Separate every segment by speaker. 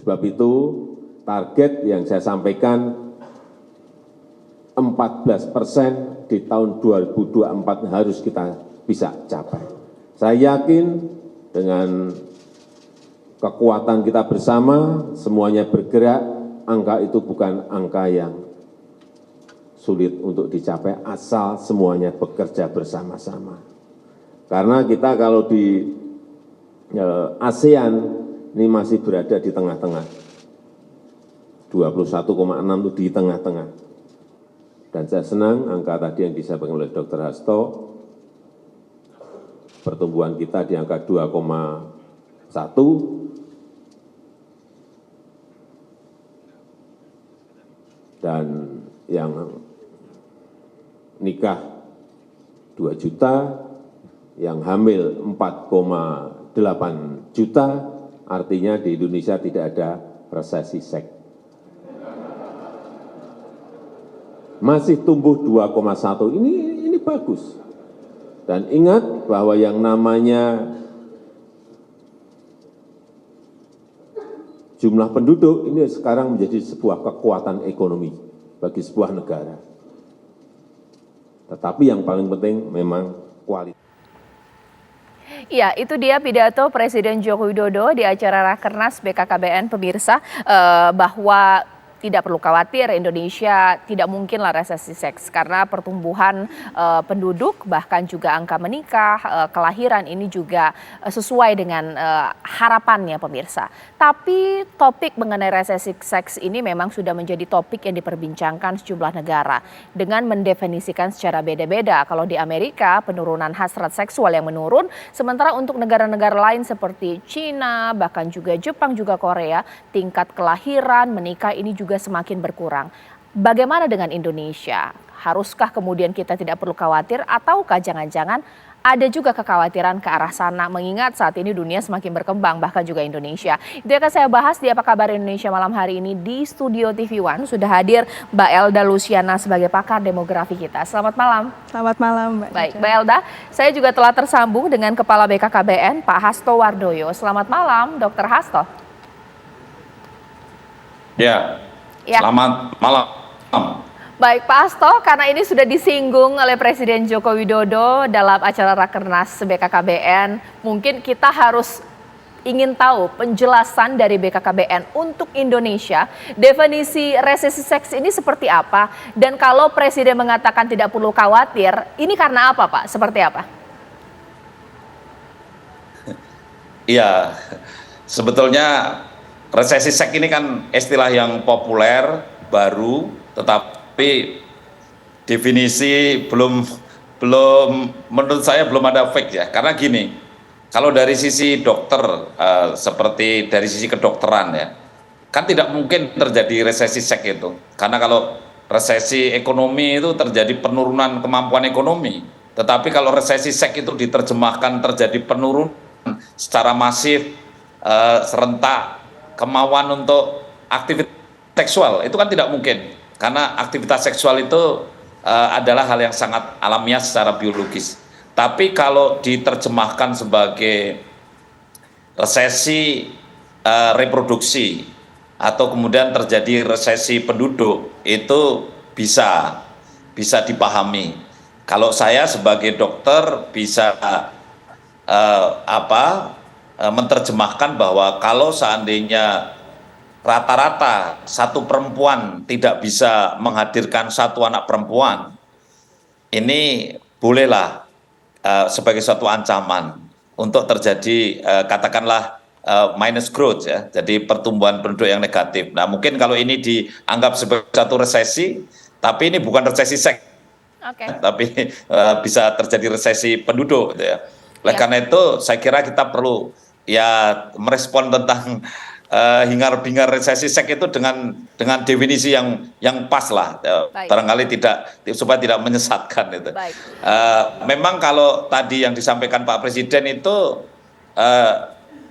Speaker 1: sebab itu target yang saya sampaikan 14% di tahun 2024 harus kita bisa capai. Saya yakin dengan kekuatan kita bersama, semuanya bergerak, angka itu bukan angka yang sulit untuk dicapai asal semuanya bekerja bersama-sama. Karena kita kalau di ASEAN ini masih berada di tengah-tengah. 21,6 itu di tengah-tengah. Dan saya senang angka tadi yang disampaikan oleh Dr. Hasto, pertumbuhan kita di angka 2,1, dan yang nikah 2 juta, yang hamil 4,8 juta, artinya di Indonesia tidak ada resesi seks. Masih tumbuh 2,1, ini bagus. Dan ingat bahwa yang namanya jumlah penduduk ini sekarang menjadi sebuah kekuatan ekonomi bagi sebuah negara. Tetapi yang paling penting memang kualitas.
Speaker 2: Ya, itu dia pidato Presiden Joko Widodo di acara Rakernas BKKBN, pemirsa, bahwa tidak perlu khawatir, Indonesia tidak mungkinlah resesi seks karena pertumbuhan penduduk bahkan juga angka menikah, kelahiran ini juga sesuai dengan harapannya, pemirsa. Tapi topik mengenai resesi seks ini memang sudah menjadi topik yang diperbincangkan sejumlah negara dengan mendefinisikan secara beda-beda. Kalau di Amerika penurunan hasrat seksual yang menurun, sementara untuk negara-negara lain seperti Cina, bahkan juga Jepang juga Korea, tingkat kelahiran, menikah ini juga semakin berkurang. Bagaimana dengan Indonesia? Haruskah kemudian kita tidak perlu khawatir ataukah jangan-jangan ada juga kekhawatiran ke arah sana mengingat saat ini dunia semakin berkembang bahkan juga Indonesia. Itu akan saya bahas di Apa Kabar Indonesia malam hari ini di Studio TV One. Sudah hadir Mbak Elda Luciana sebagai pakar demografi kita. Selamat malam.
Speaker 3: Selamat malam Mbak.
Speaker 2: Baik, Mbak Elda, saya juga telah tersambung dengan Kepala BKKBN Pak Hasto Wardoyo. Selamat malam Dr. Hasto.
Speaker 4: Ya. Selamat malam.
Speaker 2: Baik Pak Hasto, karena ini sudah disinggung oleh Presiden Joko Widodo dalam acara Rakernas BKKBN, mungkin kita harus ingin tahu penjelasan dari BKKBN untuk Indonesia, definisi resesi seks ini seperti apa, dan kalau Presiden mengatakan tidak perlu khawatir, ini karena apa Pak? Seperti apa?
Speaker 4: Iya, sebetulnya resesi seks ini kan istilah yang populer, baru, tetapi definisi belum menurut saya belum ada fix ya. Karena gini, kalau dari sisi dokter, seperti dari sisi kedokteran ya, kan tidak mungkin terjadi resesi seks itu. Karena kalau resesi ekonomi itu terjadi penurunan kemampuan ekonomi. Tetapi kalau resesi seks itu diterjemahkan terjadi penurunan secara masif, serentak, kemauan untuk aktivitas seksual, itu kan tidak mungkin. Karena aktivitas seksual itu adalah hal yang sangat alamiah secara biologis. Tapi kalau diterjemahkan sebagai resesi reproduksi atau kemudian terjadi resesi penduduk, itu bisa dipahami. Kalau saya sebagai dokter bisa menerjemahkan bahwa kalau seandainya rata-rata satu perempuan tidak bisa menghadirkan satu anak perempuan, ini bolehlah sebagai suatu ancaman untuk terjadi katakanlah minus growth ya, jadi pertumbuhan penduduk yang negatif. Nah mungkin kalau ini dianggap sebagai satu resesi, tapi ini bukan resesi seks, tapi bisa terjadi resesi penduduk gitu ya. Oleh karena itu saya kira kita perlu ya merespon tentang hingar-bingar resesi seks itu dengan definisi yang pas lah, barangkali supaya tidak menyesatkan itu. Memang kalau tadi yang disampaikan Pak Presiden itu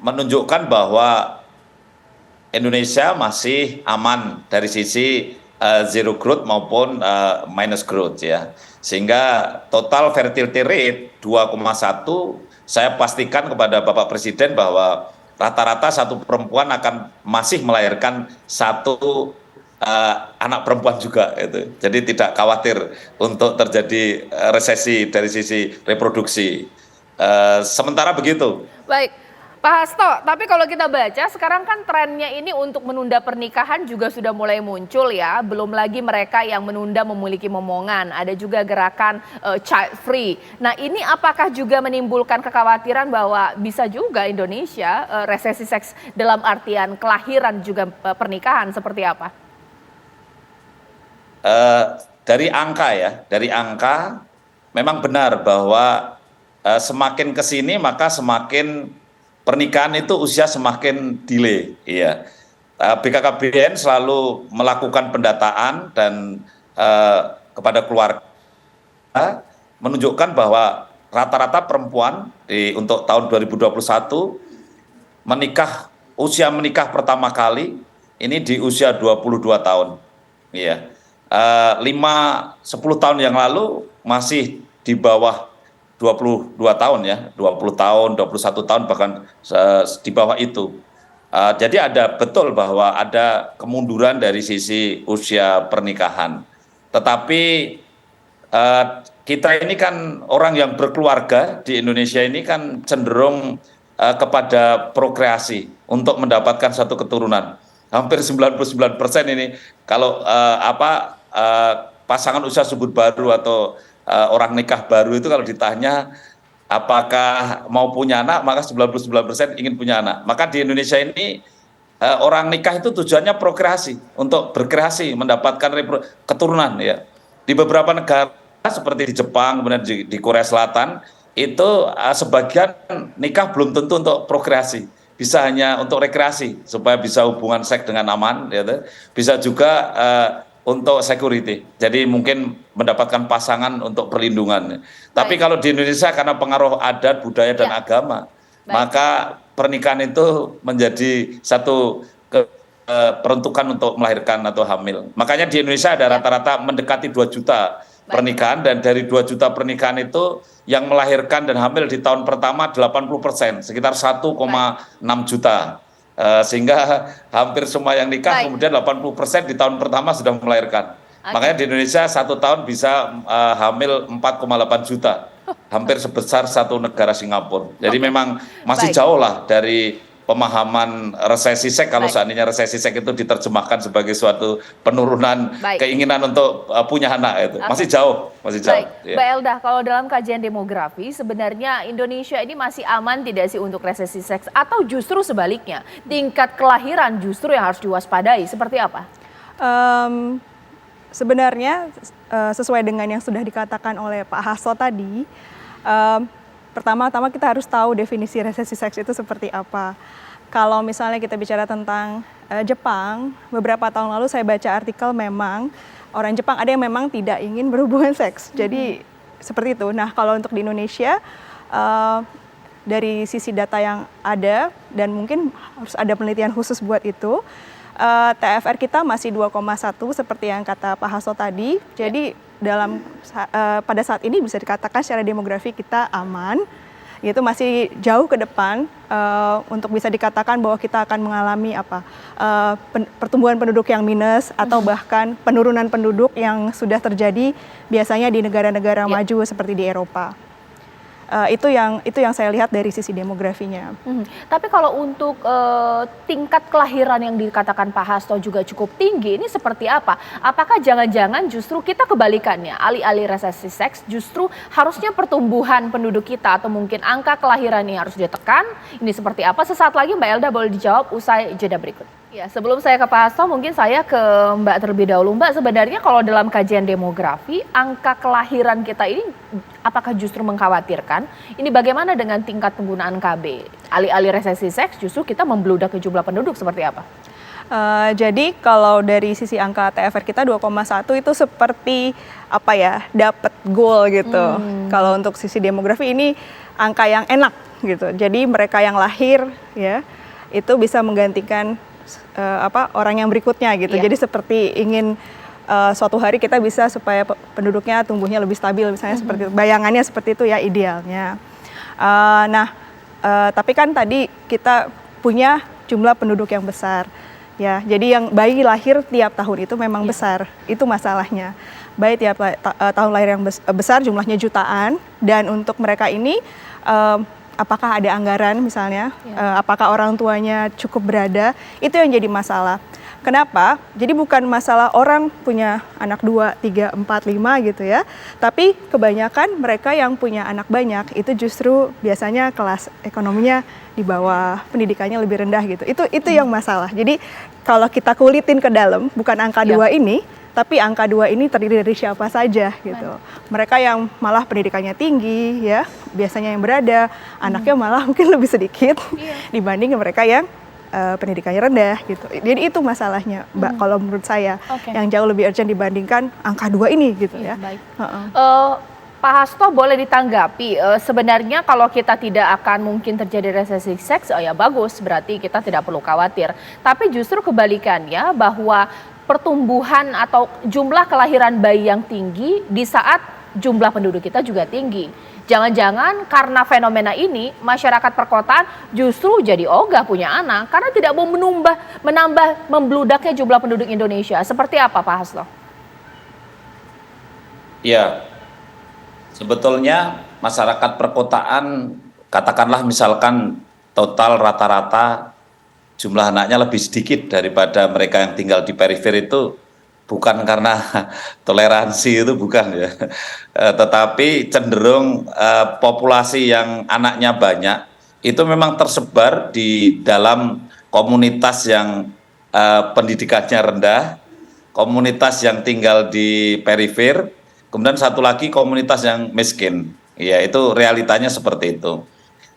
Speaker 4: menunjukkan bahwa Indonesia masih aman dari sisi zero growth maupun minus growth ya, sehingga total fertility rate 2,1, saya pastikan kepada Bapak Presiden bahwa rata-rata satu perempuan akan masih melahirkan satu anak perempuan juga itu. Jadi tidak khawatir untuk terjadi resesi dari sisi reproduksi. Sementara begitu.
Speaker 2: Baik, Pak Hasto, tapi kalau kita baca sekarang kan trennya ini untuk menunda pernikahan juga sudah mulai muncul ya. Belum lagi mereka yang menunda memiliki momongan. Ada juga gerakan child free. Nah ini apakah juga menimbulkan kekhawatiran bahwa bisa juga Indonesia resesi seks dalam artian kelahiran juga pernikahan seperti apa?
Speaker 4: Dari angka memang benar bahwa semakin ke sini maka semakin pernikahan itu usia semakin delay. Iya. BKKBN selalu melakukan pendataan dan kepada keluarga menunjukkan bahwa rata-rata perempuan untuk tahun 2021 usia menikah pertama kali ini di usia 22 tahun. Iya. 10 tahun yang lalu masih di bawah 22 tahun ya, 20 tahun, 21 tahun bahkan di bawah itu. Jadi betul bahwa ada kemunduran dari sisi usia pernikahan. Tetapi kita ini kan orang yang berkeluarga di Indonesia ini kan cenderung kepada prokreasi untuk mendapatkan satu keturunan. Hampir 99% ini kalau pasangan usia subur baru atau orang nikah baru itu kalau ditanya apakah mau punya anak, maka 99% ingin punya anak. Maka di Indonesia ini orang nikah itu tujuannya prokreasi, untuk berkreasi, mendapatkan keturunan ya. Di beberapa negara seperti di Jepang, kemudian di Korea Selatan, itu sebagian nikah belum tentu untuk prokreasi, bisa hanya untuk rekreasi supaya bisa hubungan seks dengan aman, gitu. Bisa juga untuk security, jadi mungkin mendapatkan pasangan untuk perlindungan. Tapi kalau di Indonesia karena pengaruh adat, budaya dan agama, maka pernikahan itu menjadi satu peruntukan untuk melahirkan atau hamil. Makanya di Indonesia ada rata-rata mendekati 2 juta pernikahan, dan dari 2 juta pernikahan itu yang melahirkan dan hamil di tahun pertama 80%, sekitar 1,6 juta. Sehingga hampir semua yang nikah kemudian 80% di tahun pertama sudah melahirkan. Makanya di Indonesia 1 tahun bisa hamil 4,8 juta, hampir sebesar satu negara Singapura. Jadi memang masih jauh lah dari pemahaman resesi seks, kalau seandainya resesi seks itu diterjemahkan sebagai suatu penurunan keinginan untuk punya anak, itu masih jauh.
Speaker 2: Mbak Elda, kalau dalam kajian demografi sebenarnya Indonesia ini masih aman tidak sih untuk resesi seks, atau justru sebaliknya tingkat kelahiran justru yang harus diwaspadai, seperti apa?
Speaker 3: Sebenarnya sesuai dengan yang sudah dikatakan oleh Pak Hasto tadi, pertama-tama kita harus tahu definisi resesi seks itu seperti apa. Kalau misalnya kita bicara tentang Jepang, beberapa tahun lalu saya baca artikel, memang orang Jepang ada yang memang tidak ingin berhubungan seks. Jadi seperti itu. Nah kalau untuk di Indonesia, dari sisi data yang ada, dan mungkin harus ada penelitian khusus buat itu, TFR kita masih 2,1 seperti yang kata Pak Hasto tadi. Jadi pada saat ini bisa dikatakan secara demografi kita aman, itu masih jauh ke depan untuk bisa dikatakan bahwa kita akan mengalami pertumbuhan penduduk yang minus, atau bahkan penurunan penduduk yang sudah terjadi biasanya di negara-negara maju seperti di Eropa. Itu yang saya lihat dari sisi demografinya.
Speaker 2: Tapi kalau untuk tingkat kelahiran yang dikatakan Pak Hasto juga cukup tinggi, ini seperti apa? Apakah jangan-jangan justru kita kebalikannya, alih-alih resesi seks, justru harusnya pertumbuhan penduduk kita atau mungkin angka kelahiran ini harus ditekan? Ini seperti apa? Sesaat lagi Mbak Elda boleh dijawab usai jeda berikut. Ya, sebelum saya ke Pak Hasto, mungkin saya ke Mbak terlebih dahulu. Mbak, sebenarnya kalau dalam kajian demografi, angka kelahiran kita ini apakah justru mengkhawatirkan? Ini bagaimana dengan tingkat penggunaan KB? Alih-alih resesi seks, justru kita membludak ke jumlah penduduk, seperti apa?
Speaker 3: Jadi kalau dari sisi angka TFR kita 2,1 itu seperti dapat goal gitu. Kalau untuk sisi demografi ini angka yang enak gitu. Jadi mereka yang lahir ya itu bisa menggantikan orang yang berikutnya gitu. Jadi seperti ingin suatu hari kita bisa supaya penduduknya tumbuhnya lebih stabil, misalnya seperti itu. Bayangannya seperti itu ya idealnya. Tapi kan tadi kita punya jumlah penduduk yang besar. Ya, jadi yang bayi lahir tiap tahun itu memang besar, itu masalahnya. Bayi tiap tahun lahir yang besar, jumlahnya jutaan, dan untuk mereka ini apakah ada anggaran misalnya, apakah orang tuanya cukup berada, itu yang jadi masalah. Kenapa? Jadi bukan masalah orang punya anak 2, 3, 4, 5 gitu ya, tapi kebanyakan mereka yang punya anak banyak itu justru biasanya kelas ekonominya di bawah, pendidikannya lebih rendah gitu. Itu yang masalah. Jadi kalau kita kulitin ke dalam, bukan angka 2 ini, tapi angka 2 ini terdiri dari siapa saja gitu. Mereka yang malah pendidikannya tinggi ya, biasanya yang berada, anaknya malah mungkin lebih sedikit dibanding mereka yang pendidikannya rendah gitu. Jadi itu masalahnya, Mbak, kalau menurut saya yang jauh lebih urgent dibandingkan angka 2 ini gitu ya.
Speaker 2: Baik. Pak Hasto boleh ditanggapi, sebenarnya kalau kita tidak akan mungkin terjadi resesi seks, ya bagus, berarti kita tidak perlu khawatir. Tapi justru kebalikannya, bahwa pertumbuhan atau jumlah kelahiran bayi yang tinggi di saat jumlah penduduk kita juga tinggi. Jangan-jangan karena fenomena ini, masyarakat perkotaan justru jadi ogah punya anak karena tidak mau menambah membludaknya jumlah penduduk Indonesia. Seperti apa, Pak Hasto?
Speaker 4: Ya, sebetulnya masyarakat perkotaan, katakanlah misalkan total rata-rata jumlah anaknya lebih sedikit daripada mereka yang tinggal di perifer, itu bukan karena toleransi, itu bukan ya, tetapi cenderung populasi yang anaknya banyak itu memang tersebar di dalam komunitas yang pendidikannya rendah, komunitas yang tinggal di perifer, kemudian satu lagi komunitas yang miskin. Ya, itu realitanya seperti itu.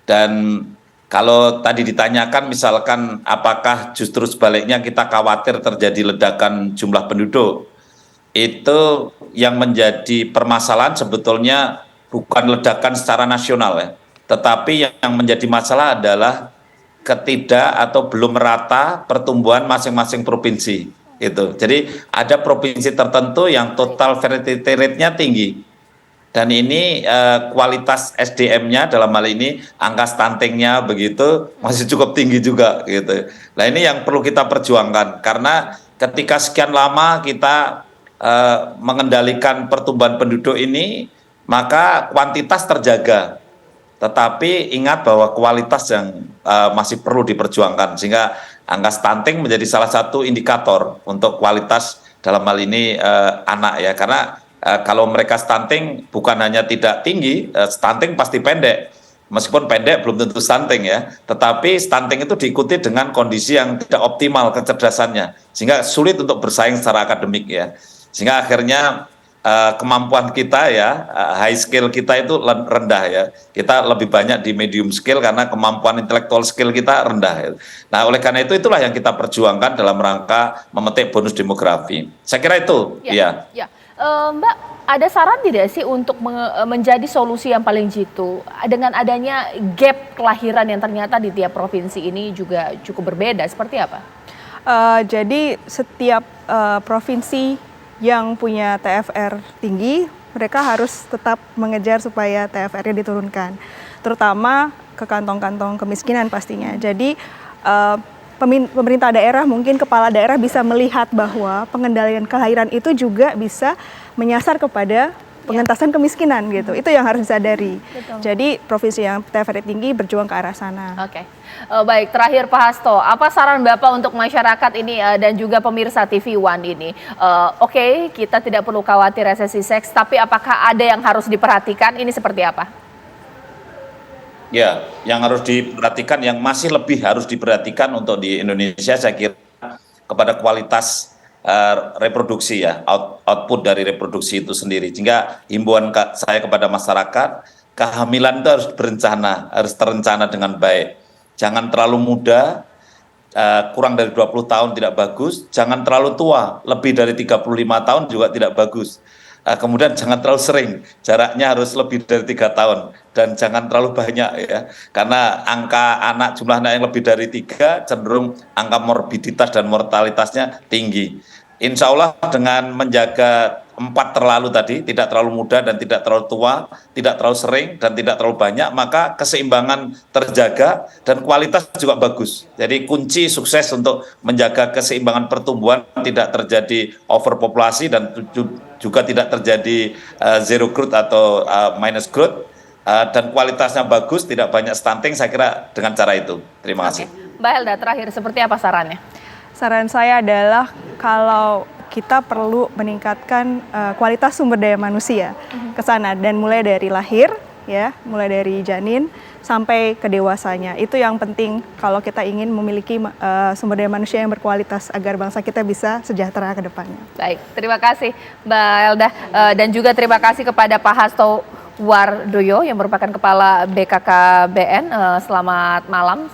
Speaker 4: Dan kalau tadi ditanyakan misalkan apakah justru sebaliknya kita khawatir terjadi ledakan jumlah penduduk, itu yang menjadi permasalahan sebetulnya bukan ledakan secara nasional ya, tetapi yang menjadi masalah adalah atau belum merata pertumbuhan masing-masing provinsi. Itu. Jadi ada provinsi tertentu yang total fertility rate-nya tinggi. Dan ini kualitas SDM-nya dalam hal ini angka stuntingnya begitu masih cukup tinggi juga gitu. Nah, ini yang perlu kita perjuangkan, karena ketika sekian lama kita mengendalikan pertumbuhan penduduk ini, maka kuantitas terjaga. Tetapi ingat bahwa kualitas yang masih perlu diperjuangkan, sehingga angka stunting menjadi salah satu indikator untuk kualitas dalam hal ini anak ya, karena kalau mereka stunting bukan hanya tidak tinggi, stunting pasti pendek. Meskipun pendek belum tentu stunting ya, tetapi stunting itu diikuti dengan kondisi yang tidak optimal kecerdasannya, sehingga sulit untuk bersaing secara akademik ya. Sehingga akhirnya kemampuan kita ya, high skill kita itu rendah ya. Kita lebih banyak di medium skill karena kemampuan intellectual skill kita rendah ya. Nah, oleh karena itu itulah yang kita perjuangkan dalam rangka memetik bonus demografi. Saya kira itu ya.
Speaker 2: Mbak, ada saran tidak sih untuk menjadi solusi yang paling jitu dengan adanya gap kelahiran yang ternyata di tiap provinsi ini juga cukup berbeda, seperti apa?
Speaker 3: Jadi setiap provinsi yang punya TFR tinggi, mereka harus tetap mengejar supaya TFR-nya diturunkan, terutama ke kantong-kantong kemiskinan pastinya. Jadi pemerintah daerah, mungkin kepala daerah bisa melihat bahwa pengendalian kelahiran itu juga bisa menyasar kepada pengentasan kemiskinan gitu. Itu yang harus disadari.
Speaker 2: Betul.
Speaker 3: Jadi provinsi yang TFR tinggi berjuang ke arah sana.
Speaker 2: Oke. Baik, terakhir Pak Hasto, apa saran Bapak untuk masyarakat ini dan juga pemirsa TV One ini? Oke, kita tidak perlu khawatir resesi seks, tapi apakah ada yang harus diperhatikan? Ini seperti apa?
Speaker 4: Ya, yang harus diperhatikan, yang masih lebih harus diperhatikan untuk di Indonesia, saya kira kepada kualitas reproduksi ya, output dari reproduksi itu sendiri. Sehingga himbauan saya kepada masyarakat, kehamilan itu harus berencana, harus terencana dengan baik. Jangan terlalu muda, kurang dari 20 tahun tidak bagus, jangan terlalu tua, lebih dari 35 tahun juga tidak bagus. Kemudian jangan terlalu sering, jaraknya harus lebih dari 3 tahun, dan jangan terlalu banyak ya, karena angka jumlah anak yang lebih dari 3 cenderung angka morbiditas dan mortalitasnya tinggi. insya Allah dengan menjaga 4 terlalu tadi, tidak terlalu muda dan tidak terlalu tua, tidak terlalu sering dan tidak terlalu banyak, maka keseimbangan terjaga dan kualitas juga bagus. Jadi kunci sukses untuk menjaga keseimbangan pertumbuhan, tidak terjadi overpopulasi dan juga tidak terjadi zero growth atau minus growth, dan kualitasnya bagus, tidak banyak stunting, saya kira dengan cara itu. Terima kasih.
Speaker 2: Mbak Helda, terakhir seperti apa sarannya?
Speaker 3: Saran saya adalah kalau kita perlu meningkatkan kualitas sumber daya manusia ke sana, dan mulai dari lahir ya, mulai dari janin sampai ke dewasanya. Itu yang penting kalau kita ingin memiliki sumber daya manusia yang berkualitas agar bangsa kita bisa sejahtera ke depannya.
Speaker 2: Baik, terima kasih Mbak Helda, dan juga terima kasih kepada Pak Hasto Wardoyo yang merupakan Kepala BKKBN. Selamat malam.